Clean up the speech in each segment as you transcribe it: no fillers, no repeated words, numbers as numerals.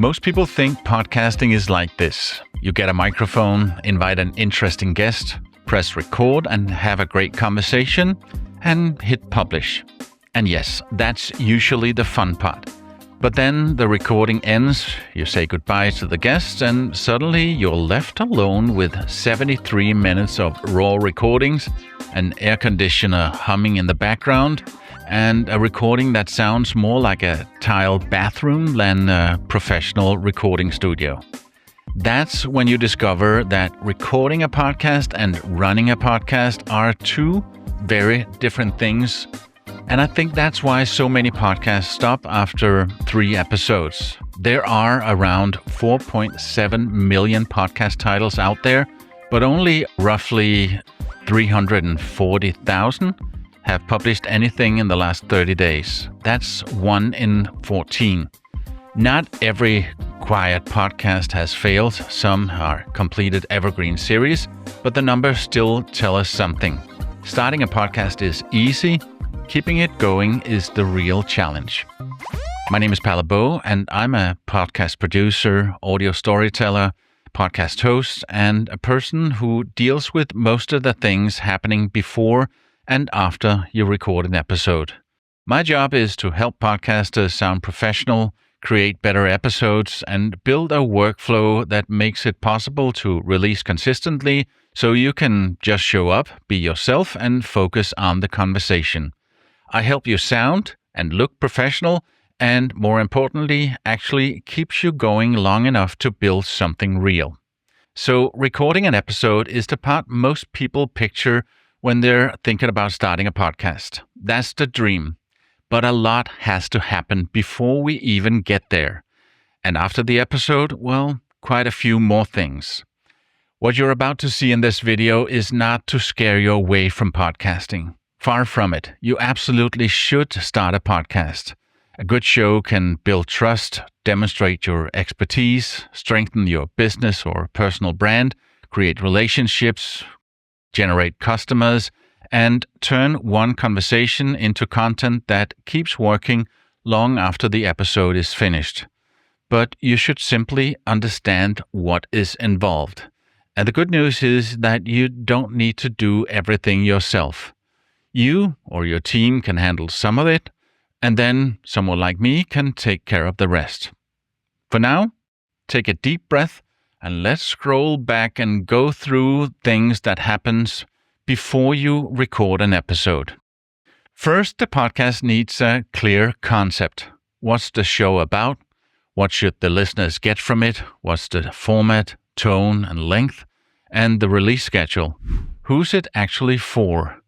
Most people think podcasting is like this. You get a microphone, invite an interesting guest, press record and have a great conversation, and hit publish. And yes, that's usually the fun part. But then the recording ends, you say goodbye to the guests, and suddenly you're left alone with 73 minutes of raw recordings, an air conditioner humming in the background, and a recording that sounds more like a tiled bathroom than a professional recording studio. That's when you discover that recording a podcast and running a podcast are two very different things. And I think that's why so many podcasts stop after 3 episodes. There are around 4.7 million podcast titles out there, but only roughly 340,000 have published anything in the last 30 days. That's 1 in 14. Not every quiet podcast has failed. Some are completed evergreen series, but the numbers still tell us something. Starting a podcast is easy. Keeping it going is the real challenge. My name is Palle Bo, and I'm a podcast producer, audio storyteller, podcast host, and a person who deals with most of the things happening before and after you record an episode. My job is to help podcasters sound professional, create better episodes, and build a workflow that makes it possible to release consistently so you can just show up, be yourself, and focus on the conversation. I help you sound and look professional, and more importantly, actually keeps you going long enough to build something real. So recording an episode is the part most people picture when they're thinking about starting a podcast. That's the dream. But a lot has to happen before we even get there. And after the episode, well, quite a few more things. What you're about to see in this video is not to scare you away from podcasting. Far from it. You absolutely should start a podcast. A good show can build trust, demonstrate your expertise, strengthen your business or personal brand, create relationships, generate customers, and turn one conversation into content that keeps working long after the episode is finished. But you should simply understand what is involved. And the good news is that you don't need to do everything yourself. You or your team can handle some of it, and then someone like me can take care of the rest. For now, take a deep breath and let's scroll back and go through things that happens before you record an episode. First, the podcast needs a clear concept. What's the show about? What should the listeners get from it? What's the format, tone, and length? And the release schedule. Who's it actually for?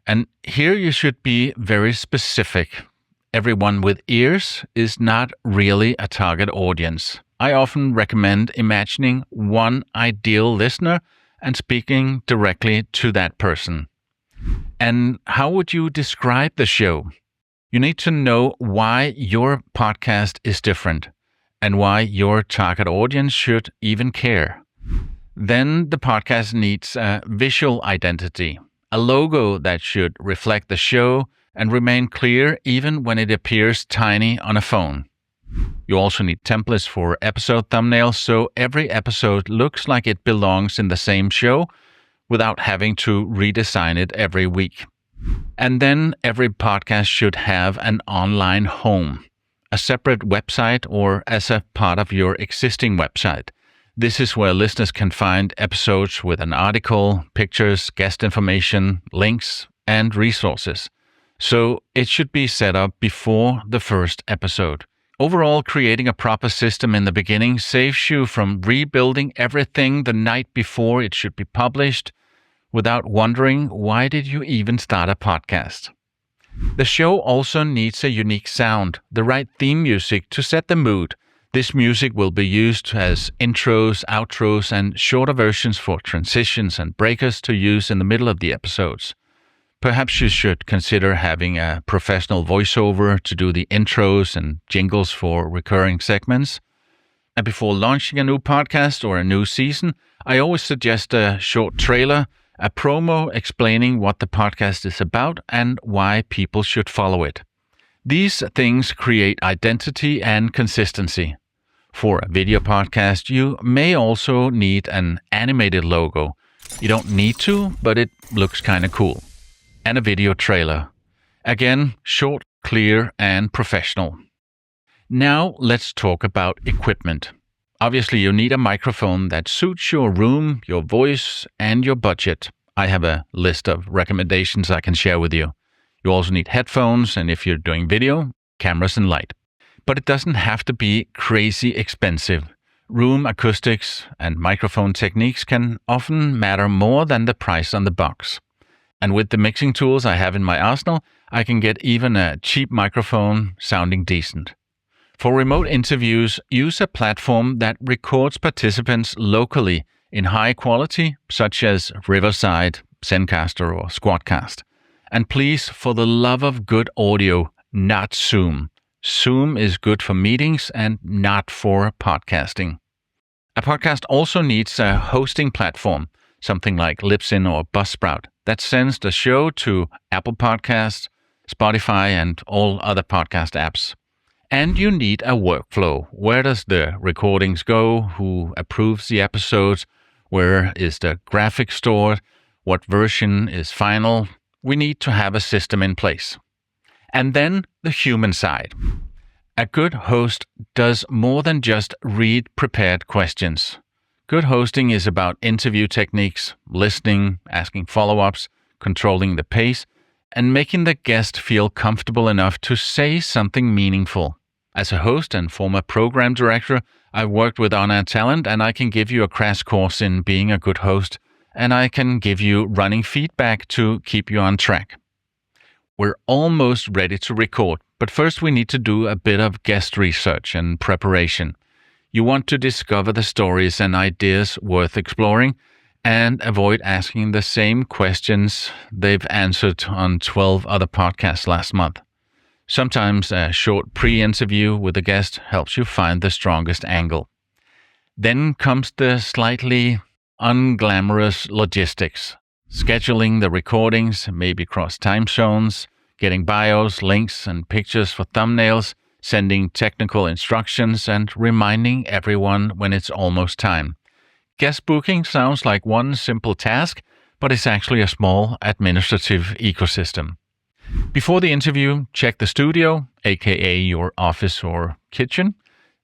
And here you should be very specific. Everyone with ears is not really a target audience. I often recommend imagining one ideal listener and speaking directly to that person. And how would you describe the show? You need to know why your podcast is different and why your target audience should even care. Then the podcast needs a visual identity, a logo that should reflect the show and remain clear even when it appears tiny on a phone. You also need templates for episode thumbnails so every episode looks like it belongs in the same show without having to redesign it every week. And then every podcast should have an online home, a separate website or as a part of your existing website. This is where listeners can find episodes with an article, pictures, guest information, links, and resources. So it should be set up before the first episode. Overall, creating a proper system in the beginning saves you from rebuilding everything the night before it should be published without wondering, why did you even start a podcast? The show also needs a unique sound, the right theme music to set the mood. This music will be used as intros, outros, and shorter versions for transitions and breakers to use in the middle of the episodes. Perhaps you should consider having a professional voiceover to do the intros and jingles for recurring segments. And before launching a new podcast or a new season, I always suggest a short trailer, a promo explaining what the podcast is about and why people should follow it. These things create identity and consistency. For a video podcast, you may also need an animated logo. You don't need to, but it looks kind of cool. And a video trailer. Again, short, clear, and professional. Now let's talk about equipment. Obviously, you need a microphone that suits your room, your voice, and your budget. I have a list of recommendations I can share with you. You also need headphones, and if you're doing video, cameras and light. But it doesn't have to be crazy expensive. Room acoustics and microphone techniques can often matter more than the price on the box. And with the mixing tools I have in my arsenal, I can get even a cheap microphone sounding decent. For remote interviews, use a platform that records participants locally in high quality, such as Riverside, Zencaster, or Squadcast. And please, for the love of good audio, not Zoom. Zoom is good for meetings and not for podcasting. A podcast also needs a hosting platform, something like Libsyn or Buzzsprout, that sends the show to Apple Podcasts, Spotify, and all other podcast apps. And you need a workflow. Where does the recordings go? Who approves the episodes? Where is the graphic stored? What version is final? We need to have a system in place. And then the human side. A good host does more than just read prepared questions. Good hosting is about interview techniques, listening, asking follow-ups, controlling the pace, and making the guest feel comfortable enough to say something meaningful. As a host and former program director, I've worked with on-air talent, and I can give you a crash course in being a good host, and I can give you running feedback to keep you on track. We're almost ready to record, but first we need to do a bit of guest research and preparation. You want to discover the stories and ideas worth exploring and avoid asking the same questions they've answered on 12 other podcasts last month. Sometimes a short pre-interview with a guest helps you find the strongest angle. Then comes the slightly unglamorous logistics. Scheduling the recordings, maybe cross time zones, getting bios, links, and pictures for thumbnails, sending technical instructions, and reminding everyone when it's almost time. Guest booking sounds like one simple task, but it's actually a small administrative ecosystem. Before the interview, check the studio, aka your office or kitchen.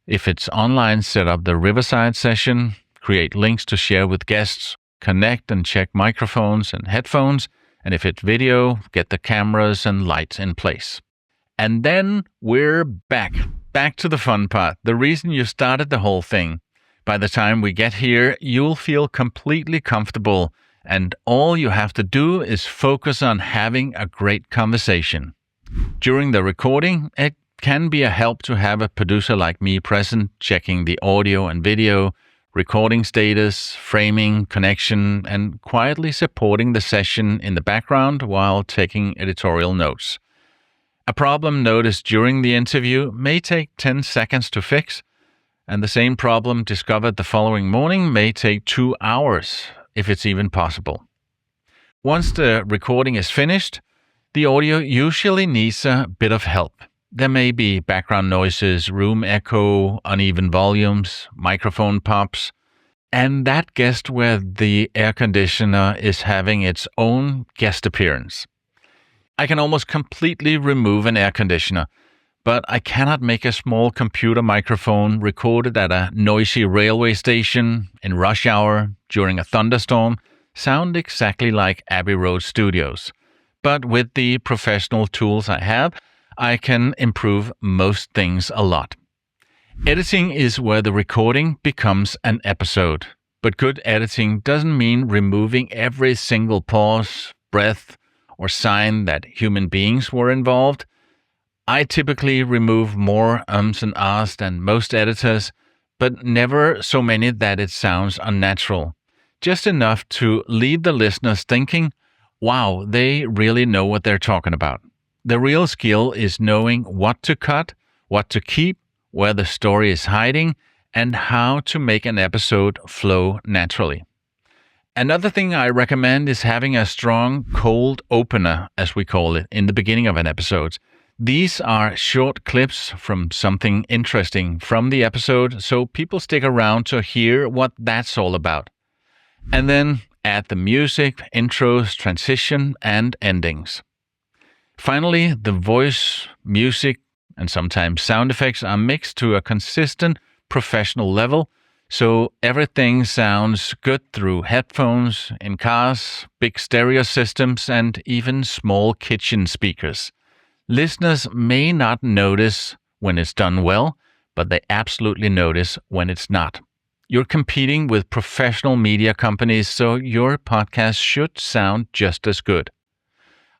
If it's online, set up the Riverside session, create links to share with guests, connect and check microphones and headphones, and if it's video, get the cameras and lights in place. And then we're back to the fun part, the reason you started the whole thing. By the time we get here, you'll feel completely comfortable, and all you have to do is focus on having a great conversation. During the recording, it can be a help to have a producer like me present, checking the audio and video, recording status, framing, connection, and quietly supporting the session in the background while taking editorial notes. A problem noticed during the interview may take 10 seconds to fix, and the same problem discovered the following morning may take 2 hours, if it's even possible. Once the recording is finished, the audio usually needs a bit of help. There may be background noises, room echo, uneven volumes, microphone pops, and that guest where the air conditioner is having its own guest appearance. I can almost completely remove an air conditioner, but I cannot make a small computer microphone recorded at a noisy railway station in rush hour during a thunderstorm sound exactly like Abbey Road Studios. But with the professional tools I have, I can improve most things a lot. Editing is where the recording becomes an episode. But good editing doesn't mean removing every single pause, breath, or sign that human beings were involved. I typically remove more ums and ahs than most editors, but never so many that it sounds unnatural. Just enough to leave the listeners thinking, wow, they really know what they're talking about. The real skill is knowing what to cut, what to keep, where the story is hiding, and how to make an episode flow naturally. Another thing I recommend is having a strong cold opener, as we call it, in the beginning of an episode. These are short clips from something interesting from the episode, so people stick around to hear what that's all about. And then add the music, intros, transition, and endings. Finally, the voice, music, and sometimes sound effects are mixed to a consistent professional level, so everything sounds good through headphones, in cars, big stereo systems, and even small kitchen speakers. Listeners may not notice when it's done well, but they absolutely notice when it's not. You're competing with professional media companies, so your podcast should sound just as good.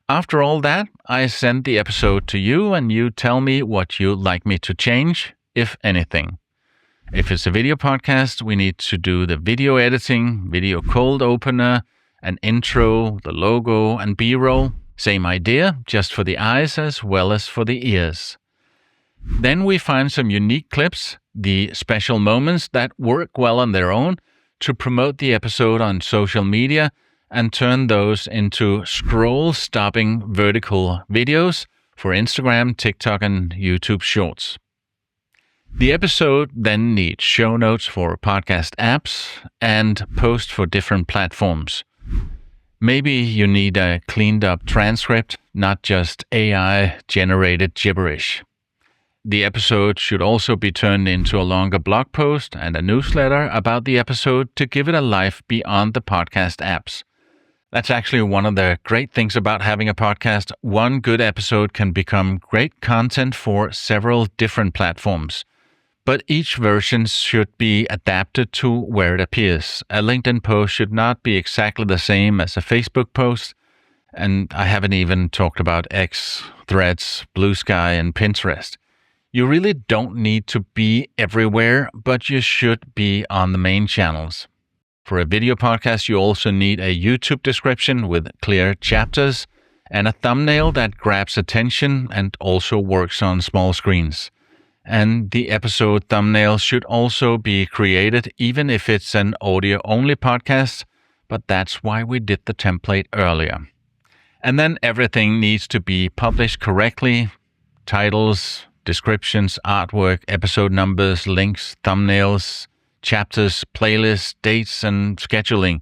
After all that, I send the episode to you and you tell me what you'd like me to change, if anything. If it's a video podcast, we need to do the video editing, video cold opener, an intro, the logo, and B-roll. Same idea, just for the eyes as well as for the ears. Then we find some unique clips, the special moments that work well on their own, to promote the episode on social media and turn those into scroll-stopping vertical videos for Instagram, TikTok, and YouTube Shorts. The episode then needs show notes for podcast apps and posts for different platforms. Maybe you need a cleaned-up transcript, not just AI-generated gibberish. The episode should also be turned into a longer blog post and a newsletter about the episode to give it a life beyond the podcast apps. That's actually one of the great things about having a podcast. One good episode can become great content for several different platforms. But each version should be adapted to where it appears. A LinkedIn post should not be exactly the same as a Facebook post. And I haven't even talked about X, Threads, Blue Sky, and Pinterest. You really don't need to be everywhere, but you should be on the main channels. For a video podcast, you also need a YouTube description with clear chapters and a thumbnail that grabs attention and also works on small screens. And the episode thumbnail should also be created, even if it's an audio-only podcast, but that's why we did the template earlier. And then everything needs to be published correctly: titles, descriptions, artwork, episode numbers, links, thumbnails, chapters, playlists, dates, and scheduling.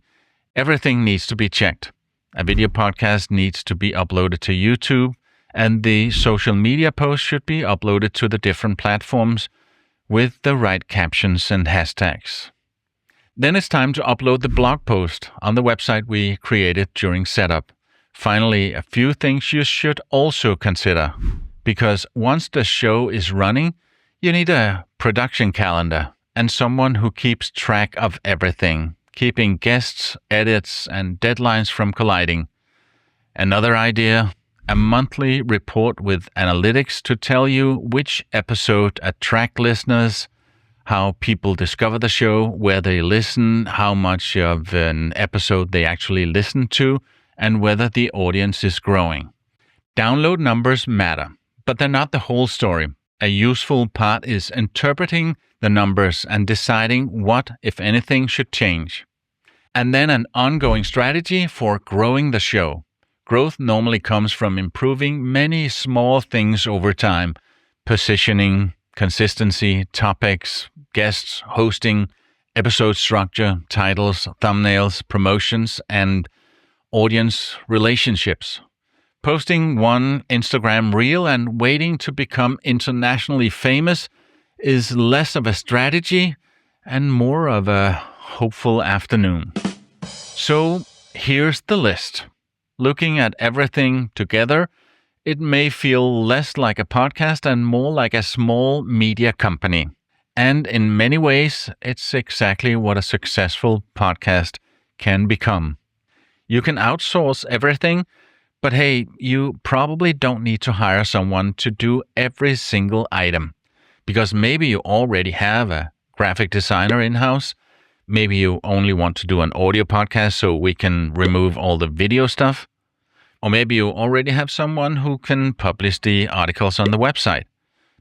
Everything needs to be checked. A video podcast needs to be uploaded to YouTube, and the social media post should be uploaded to the different platforms with the right captions and hashtags. Then it's time to upload the blog post on the website we created during setup. Finally, a few things you should also consider, because once the show is running, you need a production calendar and someone who keeps track of everything, keeping guests, edits, and deadlines from colliding. Another idea: a monthly report with analytics to tell you which episode attract listeners, how people discover the show, where they listen, how much of an episode they actually listen to, and whether the audience is growing. Download numbers matter, but they're not the whole story. A useful part is interpreting the numbers and deciding what, if anything, should change. And then an ongoing strategy for growing the show. Growth normally comes from improving many small things over time: positioning, consistency, topics, guests, hosting, episode structure, titles, thumbnails, promotions, and audience relationships. Posting one Instagram reel and waiting to become internationally famous is less of a strategy and more of a hopeful afternoon. So here's the list. Looking at everything together, it may feel less like a podcast and more like a small media company. And in many ways, it's exactly what a successful podcast can become. You can outsource everything, but hey, you probably don't need to hire someone to do every single item, because maybe you already have a graphic designer in-house. Maybe you only want to do an audio podcast so we can remove all the video stuff. Or maybe you already have someone who can publish the articles on the website.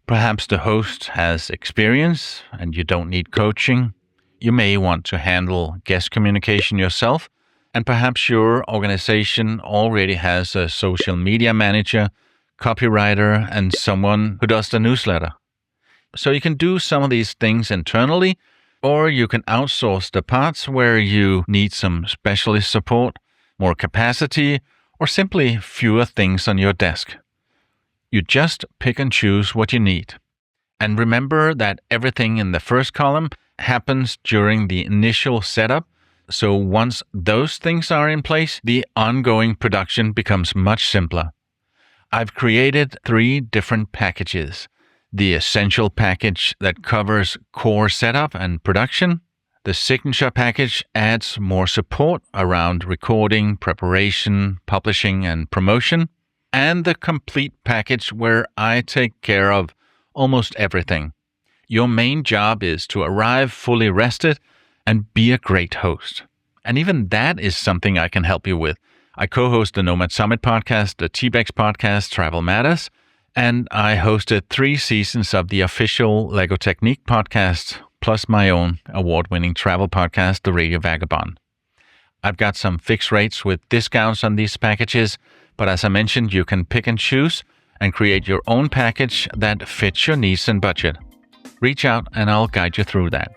Perhaps the host has experience and you don't need coaching. You may want to handle guest communication yourself. And perhaps your organization already has a social media manager, copywriter, and someone who does the newsletter. So you can do some of these things internally, or you can outsource the parts where you need some specialist support, more capacity, or simply fewer things on your desk. You just pick and choose what you need. And remember that everything in the first column happens during the initial setup. So once those things are in place, the ongoing production becomes much simpler. I've created 3 different packages. The essential package that covers core setup and production. The signature package adds more support around recording, preparation, publishing, and promotion. And the complete package where I take care of almost everything. Your main job is to arrive fully rested and be a great host. And even that is something I can help you with. I co-host the Nomad Summit podcast, the T-Bex podcast, Travel Matters, and I hosted 3 seasons of the official Lego Technique podcast, plus my own award-winning travel podcast, The Radio Vagabond. I've got some fixed rates with discounts on these packages, but as I mentioned, you can pick and choose and create your own package that fits your needs and budget. Reach out and I'll guide you through that.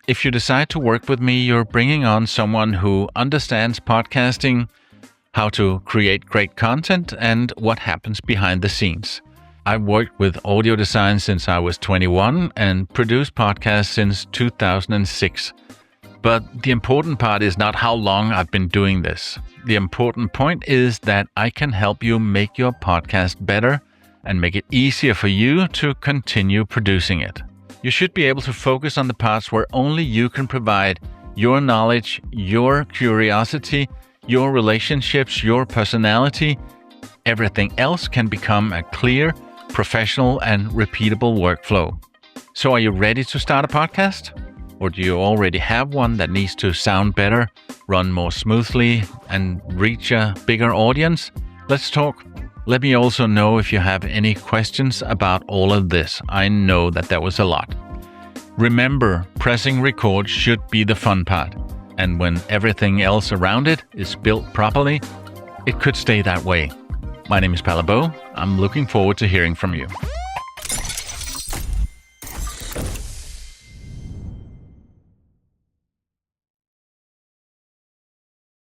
If you decide to work with me, you're bringing on someone who understands podcasting, how to create great content, and what happens behind the scenes. I've worked with audio design since I was 21 and produced podcasts since 2006. But the important part is not how long I've been doing this. The important point is that I can help you make your podcast better and make it easier for you to continue producing it. You should be able to focus on the parts where only you can provide your knowledge, your curiosity, your relationships, your personality. Everything else can become a clear, professional, and repeatable workflow. So are you ready to start a podcast? Or do you already have one that needs to sound better, run more smoothly, and reach a bigger audience? Let's talk. Let me also know if you have any questions about all of this. I know that was a lot. Remember, pressing record should be the fun part. And when everything else around it is built properly, it could stay that way. My name is Palabo. I'm looking forward to hearing from you.